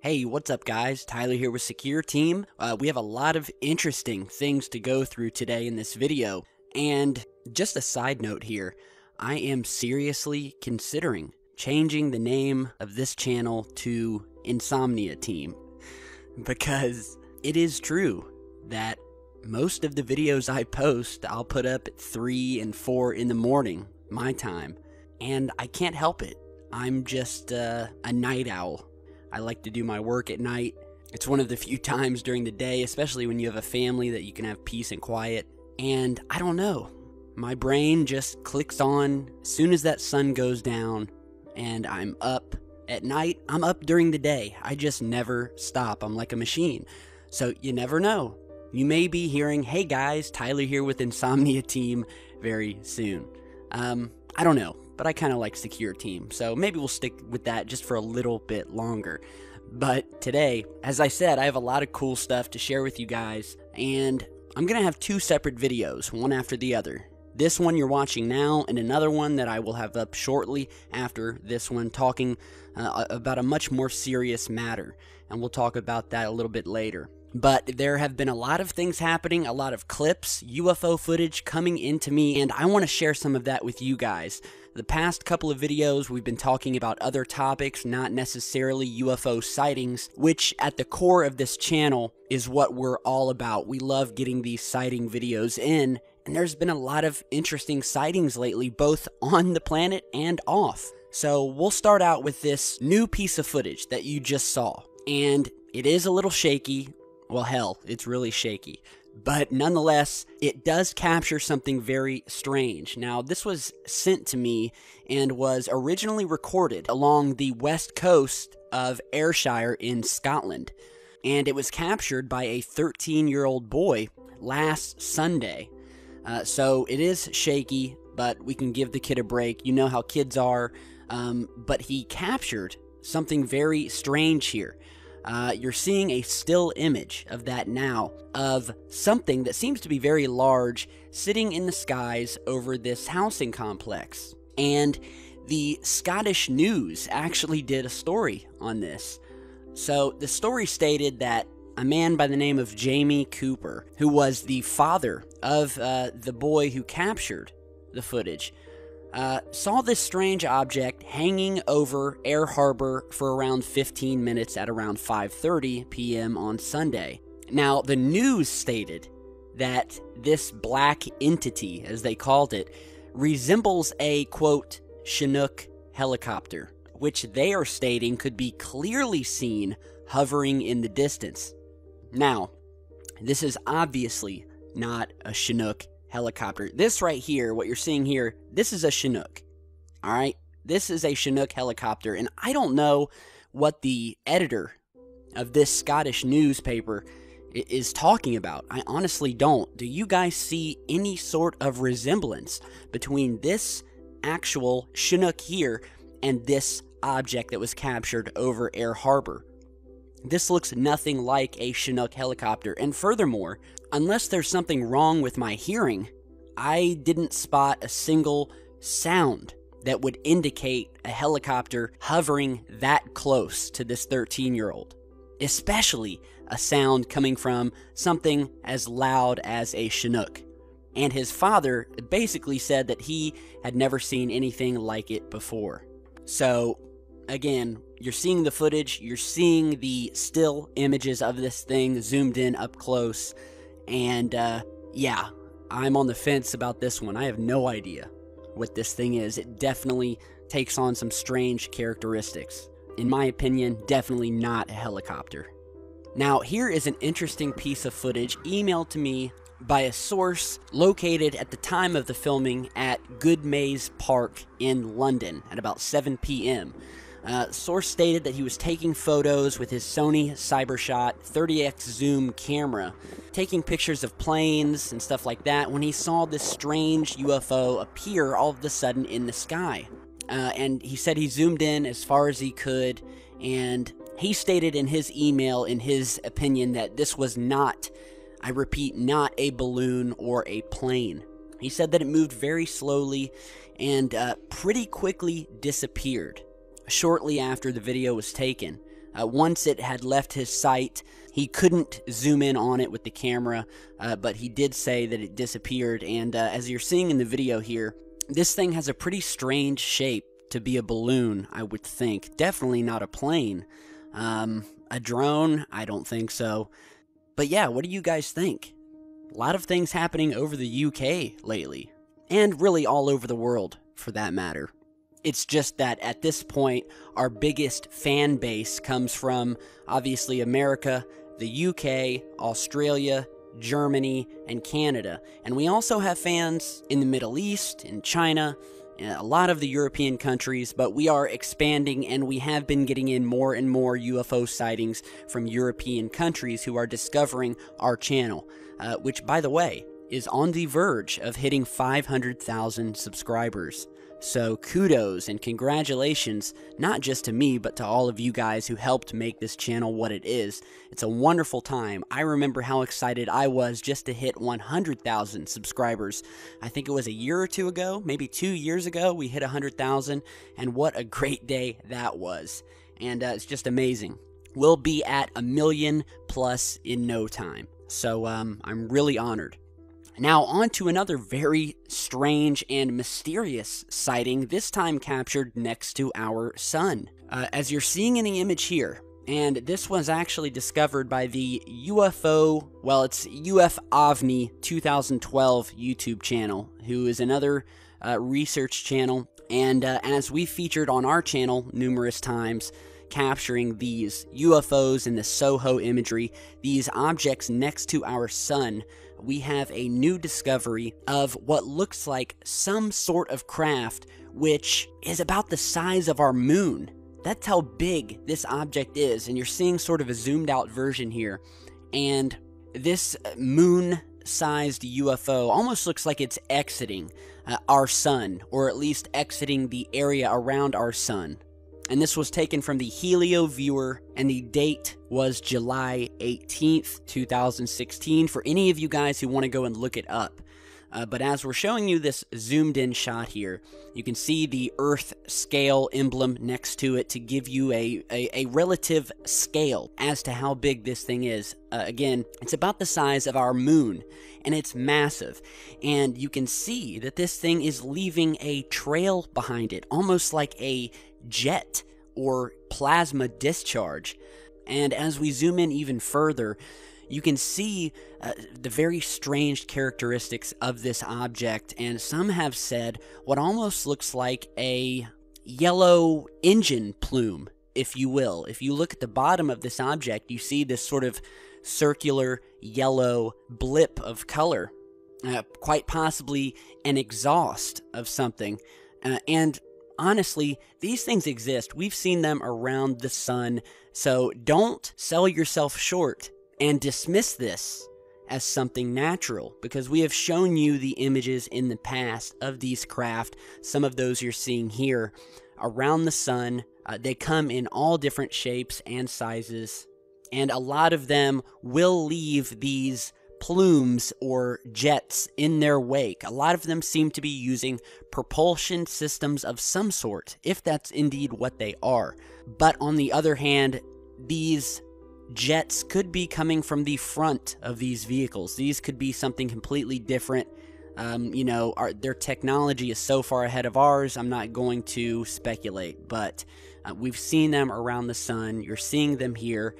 Hey, what's up guys? Tyler here with Secure Team. We have a lot of interesting things to go through today in this video. And just a side note here, I am seriously considering changing the name of this channel to Insomnia Team. Because it is true that most of the videos I post, I'll put up at 3 and 4 in the morning, my time. And I can't help it. I'm just a night owl. I like to do my work at night. It's one of the few times during the day, especially when you have a family, that you can have peace and quiet. And I don't know, my brain just clicks on as soon as that sun goes down and I'm up at night. I'm up during the day. I just never stop. I'm like a machine. So you never know. You may be hearing, hey guys, Tyler here with Insomnia Team very soon. I don't know, but I kind of like Secure Team, so maybe we'll stick with that just for a little bit longer. But today, as I said, I have a lot of cool stuff to share with you guys, and I'm going to have 2 separate videos, one after the other. This one you're watching now, and another one that I will have up shortly after this one, talking about a much more serious matter, and we'll talk about that a little bit later. But there have been a lot of things happening, a lot of clips, UFO footage coming into me, and I want to share some of that with you guys. The past couple of videos, we've been talking about other topics, not necessarily UFO sightings, which at the core of this channel is what we're all about. We love getting these sighting videos in, and there's been a lot of interesting sightings lately, both on the planet and off. So we'll start out with this new piece of footage that you just saw, and it is a little shaky. Well, hell, it's really shaky. But nonetheless, it does capture something very strange. Now, this was sent to me and was originally recorded along the west coast of Ayrshire in Scotland. And it was captured by a 13-year-old boy last Sunday. So it is shaky, but we can give the kid a break. You know how kids are. But he captured something very strange here. You're seeing a still image of that now, of something that seems to be very large sitting in the skies over this housing complex. And the Scottish News actually did a story on this. So the story stated that a man by the name of Jamie Cooper, who was the father of the boy who captured the footage, saw this strange object hanging over Air Harbor for around 15 minutes at around 5:30 p.m. on Sunday. Now, the news stated that this black entity, as they called it, resembles a, quote, Chinook helicopter, which they are stating could be clearly seen hovering in the distance. Now, this is obviously not a Chinook helicopter. This right here, what you're seeing here, this is a Chinook. Alright? This is a Chinook helicopter, and I don't know what the editor of this Scottish newspaper is talking about. I honestly don't. Do you guys see any sort of resemblance between this actual Chinook here and this object that was captured over Air Harbor? This looks nothing like a Chinook helicopter, and furthermore, unless there's something wrong with my hearing, I didn't spot a single sound that would indicate a helicopter hovering that close to this 13-year-old, especially a sound coming from something as loud as a Chinook. And his father basically said that he had never seen anything like it before. So, again, you're seeing the footage, you're seeing the still images of this thing zoomed in up close, and yeah, I'm on the fence about this one. I have no idea what this thing is. It definitely takes on some strange characteristics. In my opinion, definitely not a helicopter. Now, here is an interesting piece of footage emailed to me by a source located at the time of the filming at Goodmayes Park in London at about 7 p.m. Source stated that he was taking photos with his Sony Cybershot 30x zoom camera, taking pictures of planes and stuff like that, when he saw this strange UFO appear all of a sudden in the sky. And he said he zoomed in as far as he could, and he stated in his email, in his opinion, that this was not, I repeat, not a balloon or a plane. He said that it moved very slowly and pretty quickly disappeared shortly after the video was taken. Once it had left his sight, he couldn't zoom in on it with the camera, but he did say that it disappeared. And as you're seeing in the video here, this thing has a pretty strange shape to be a balloon, I would think. Definitely not a plane. A drone? I don't think so. But yeah, what do you guys think? A lot of things happening over the UK lately, and really all over the world, for that matter. It's just that at this point, our biggest fan base comes from, obviously, America, the UK, Australia, Germany, and Canada. And we also have fans in the Middle East, in China, a lot of the European countries, but we are expanding, and we have been getting in more and more UFO sightings from European countries who are discovering our channel, which, by the way, is on the verge of hitting 500,000 subscribers. So kudos and congratulations, not just to me, but to all of you guys who helped make this channel what it is. It's a wonderful time. I remember how excited I was just to hit 100,000 subscribers. I think it was a year or two ago, maybe 2 years ago, we hit 100,000, and what a great day that was. And it's just amazing. We'll be at 1 million plus in no time. So I'm really honored. Now, on to another very strange and mysterious sighting, this time captured next to our sun. As you're seeing in the image here, and this was actually discovered by the UFO, well, it's OVNI 2012 YouTube channel, who is another research channel, and as we featured on our channel numerous times, capturing these UFOs and the Soho imagery, these objects next to our sun, we have a new discovery of what looks like some sort of craft which is about the size of our moon. That's how big this object is, and you're seeing sort of a zoomed out version here. And this moon-sized UFO almost looks like it's exiting our sun, or at least exiting the area around our sun. And this was taken from the Helio viewer, and the date was July 18th, 2016, for any of you guys who want to go and look it up. But as we're showing you this zoomed in shot here, you can see the Earth scale emblem next to it to give you a relative scale as to how big this thing is. Again, it's about the size of our moon, and it's massive. And you can see that this thing is leaving a trail behind it, almost like a jet or plasma discharge. And as we zoom in even further, you can see the very strange characteristics of this object, and some have said what almost looks like a yellow engine plume, if you will. If you look at the bottom of this object, you see this sort of circular yellow blip of color, quite possibly an exhaust of something. And honestly, these things exist. We've seen them around the sun, so don't sell yourself short and dismiss this as something natural, because we have shown you the images in the past of these craft. Some of those you're seeing here around the sun. They come in all different shapes and sizes, and a lot of them will leave these plumes or jets in their wake. A lot of them seem to be using propulsion systems of some sort, if that's indeed what they are. But on the other hand, these jets could be coming from the front of these vehicles. These could be something completely different. Their technology is so far ahead of ours, I'm not going to speculate, but we've seen them around the sun. You're seeing them here.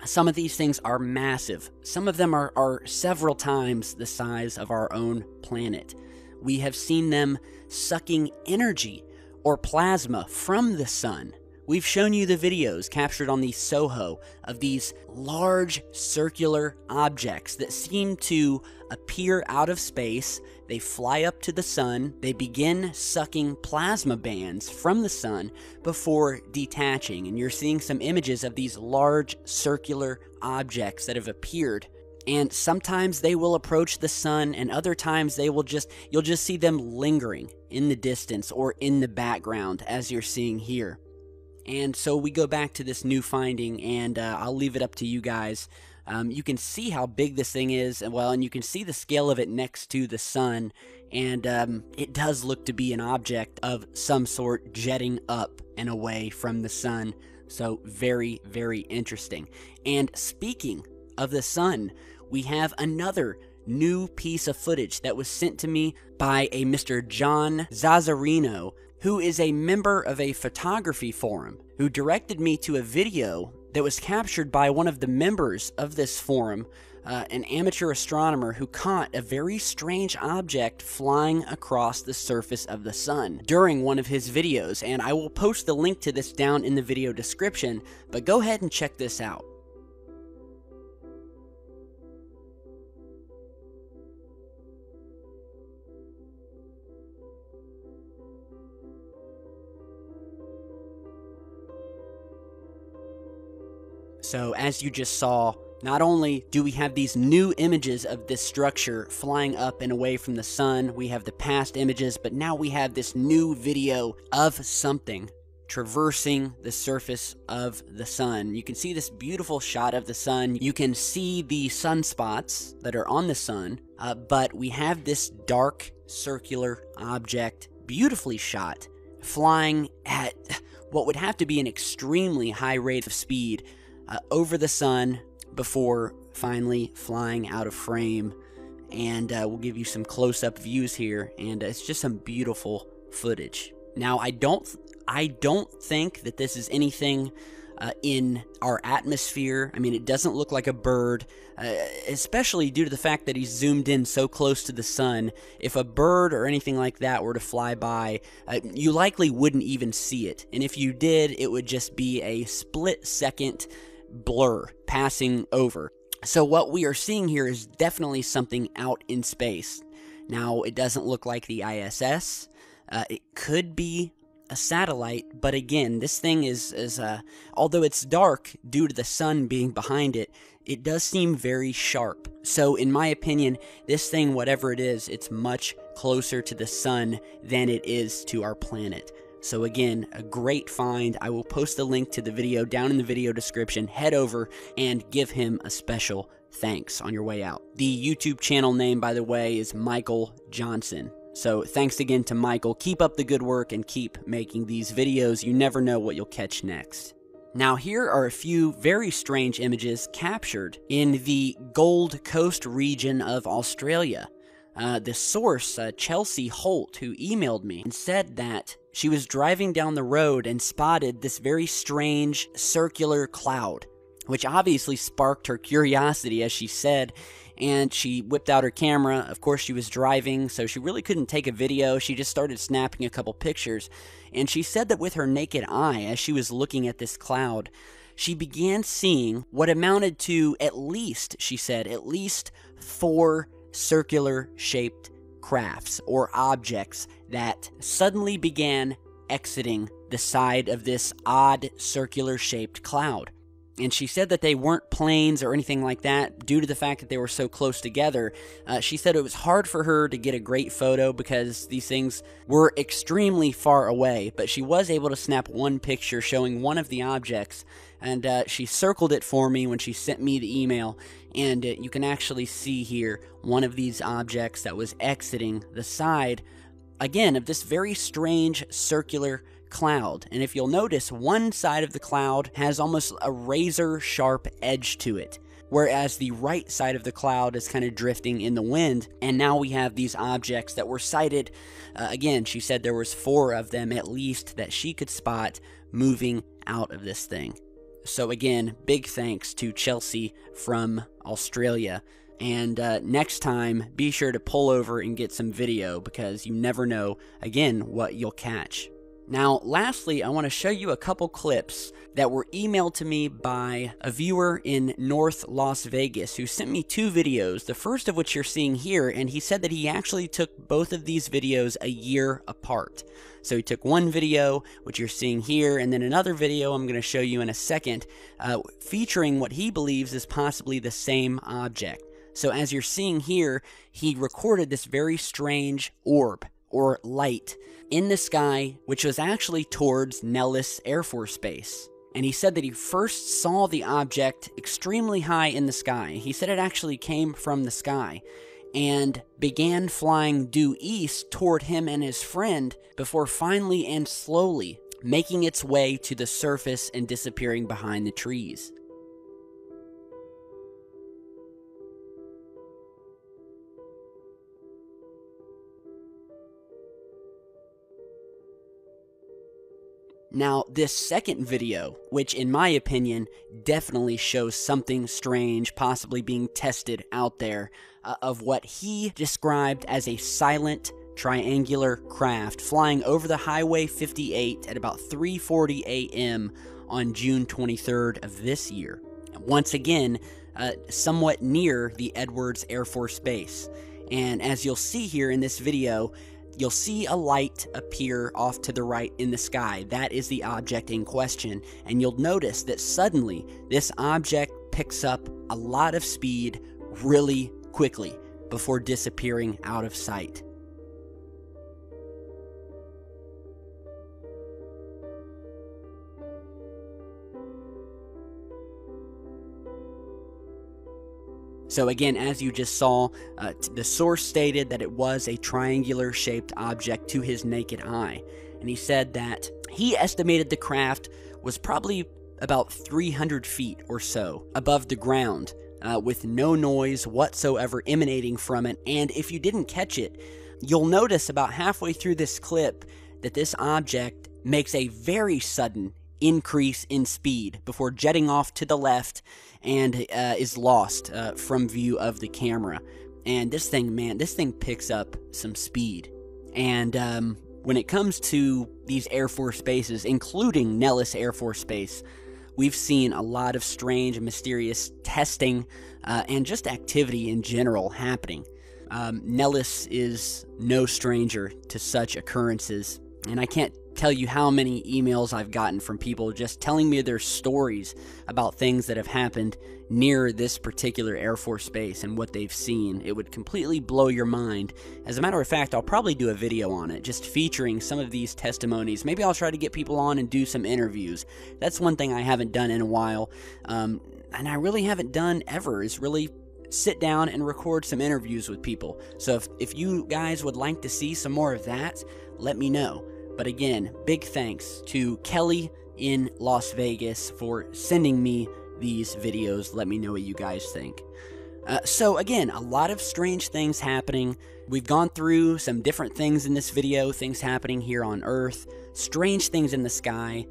Some of these things are massive. Some of them are several times the size of our own planet. We have seen them sucking energy or plasma from the sun. We've shown you the videos captured on the Soho of these large circular objects that seem to appear out of space. They fly up to the sun, they begin sucking plasma bands from the sun before detaching. And you're seeing some images of these large circular objects that have appeared. And sometimes they will approach the sun, and other times you'll just see them lingering in the distance or in the background, as you're seeing here. And so we go back to this new finding, and I'll leave it up to you guys. You can see how big this thing is, and you can see the scale of it next to the sun, and it does look to be an object of some sort jetting up and away from the sun, So very, very interesting. And speaking of the sun, we have another new piece of footage that was sent to me by a Mr. John Zazzarino, who is a member of a photography forum, who directed me to a video that was captured by one of the members of this forum, an amateur astronomer who caught a very strange object flying across the surface of the sun during one of his videos, and I will post the link to this down in the video description, but go ahead and check this out. So as you just saw, not only do we have these new images of this structure flying up and away from the sun, we have the past images, but now we have this new video of something traversing the surface of the sun. You can see this beautiful shot of the sun. You can see the sunspots that are on the sun, but we have this dark circular object, beautifully shot, flying at what would have to be an extremely high rate of speed over the sun before finally flying out of frame. And we'll give you some close-up views here, and it's just some beautiful footage. Now, I don't think that this is anything in our atmosphere. I mean, it doesn't look like a bird, especially due to the fact that he's zoomed in so close to the sun. If a bird or anything like that were to fly by, you likely wouldn't even see it. And if you did, it would just be a split-second blur passing over. So what we are seeing here is definitely something out in space. Now, it doesn't look like the ISS. It could be a satellite, but again, this thing is although it's dark due to the sun being behind it, it does seem very sharp. So in my opinion, this thing, whatever it is, it's much closer to the sun than it is to our planet. So again, a great find. I will post a link to the video down in the video description. Head over and give him a special thanks on your way out. The YouTube channel name, by the way, is Michael Johnson. So thanks again to Michael. Keep up the good work and keep making these videos. You never know what you'll catch next. Now here are a few very strange images captured in the Gold Coast region of Australia. The source, Chelsea Holt, who emailed me and said that she was driving down the road and spotted this very strange circular cloud, which obviously sparked her curiosity, as she said, and she whipped out her camera. Of course, she was driving, so she really couldn't take a video. She just started snapping a couple pictures, and she said that with her naked eye, as she was looking at this cloud, she began seeing what amounted to at least, she said, at least 4 circular-shaped crafts or objects that suddenly began exiting the side of this odd circular-shaped cloud. And she said that they weren't planes or anything like that due to the fact that they were so close together. She said it was hard for her to get a great photo because these things were extremely far away, but she was able to snap one picture showing one of the objects, and she circled it for me when she sent me the email, and you can actually see here one of these objects that was exiting the side, again, of this very strange circular cloud. And if you'll notice, one side of the cloud has almost a razor sharp edge to it, whereas the right side of the cloud is kind of drifting in the wind. And now we have these objects that were sighted. Again, she said there was 4 of them at least that she could spot moving out of this thing. So again, big thanks to Chelsea from Australia. And next time, be sure to pull over and get some video, because you never know, again, what you'll catch. Now, lastly, I want to show you a couple clips that were emailed to me by a viewer in North Las Vegas who sent me 2 videos, the first of which you're seeing here, and he said that he actually took both of these videos a year apart. So he took one video, which you're seeing here, and then another video I'm going to show you in a second, featuring what he believes is possibly the same object. So as you're seeing here, he recorded this very strange orb, or light, in the sky, which was actually towards Nellis Air Force Base. And he said that he first saw the object extremely high in the sky. He said it actually came from the sky and began flying due east toward him and his friend before finally and slowly making its way to the surface and disappearing behind the trees. Now, this second video, which in my opinion definitely shows something strange possibly being tested out there, of what he described as a silent triangular craft flying over the Highway 58 at about 3:40 a.m. on June 23rd of this year. Once again, somewhat near the Edwards Air Force Base. And as you'll see here in this video, you'll see a light appear off to the right in the sky. That is the object in question. And you'll notice that suddenly this object picks up a lot of speed really quickly before disappearing out of sight. So again, as you just saw, the source stated that it was a triangular-shaped object to his naked eye. And he said that he estimated the craft was probably about 300 feet or so above the ground, with no noise whatsoever emanating from it. And if you didn't catch it, you'll notice about halfway through this clip that this object makes a very sudden increase in speed before jetting off to the left and is lost from view of the camera. And this thing, man, this thing picks up some speed. And when it comes to these Air Force bases, including Nellis Air Force Base, we've seen a lot of strange and mysterious testing and just activity in general happening. Nellis is no stranger to such occurrences, and I can't tell you how many emails I've gotten from people just telling me their stories about things that have happened near this particular Air Force base and what they've seen. It would completely blow your mind. As a matter of fact, I'll probably do a video on it, just featuring some of these testimonies. Maybe I'll try to get people on and do some interviews. That's one thing I haven't done in a while, and I really haven't done ever, is really sit down and record some interviews with people. So if you guys would like to see some more of that, let me know. But again, big thanks to Kelly in Las Vegas for sending me these videos. Let me know what you guys think. So again, a lot of strange things happening. We've gone through some different things in this video, things happening here on Earth, strange things in the sky,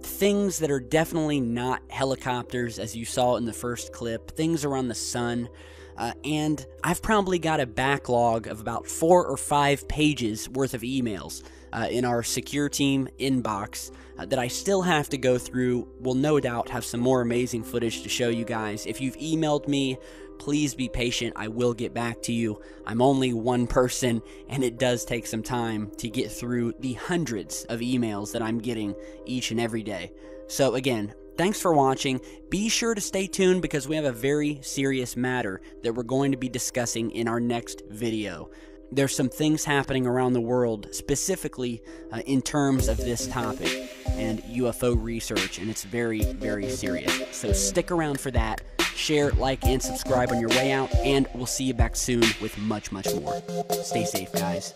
things that are definitely not helicopters, as you saw in the first clip, things around the sun. And I've probably got a backlog of about 4 or 5 pages worth of emails in our Secure Team inbox that I still have to go through. We'll no doubt have some more amazing footage to show you guys. If you've emailed me, please be patient. I will get back to you. I'm only one person, and it does take some time to get through the hundreds of emails that I'm getting each and every day. So again, thanks for watching. Be sure to stay tuned because we have a very serious matter that we're going to be discussing in our next video. There's some things happening around the world, specifically in terms of this topic and UFO research, and it's very, very serious. So stick around for that. Share, like, and subscribe on your way out, and we'll see you back soon with much, much more. Stay safe, guys.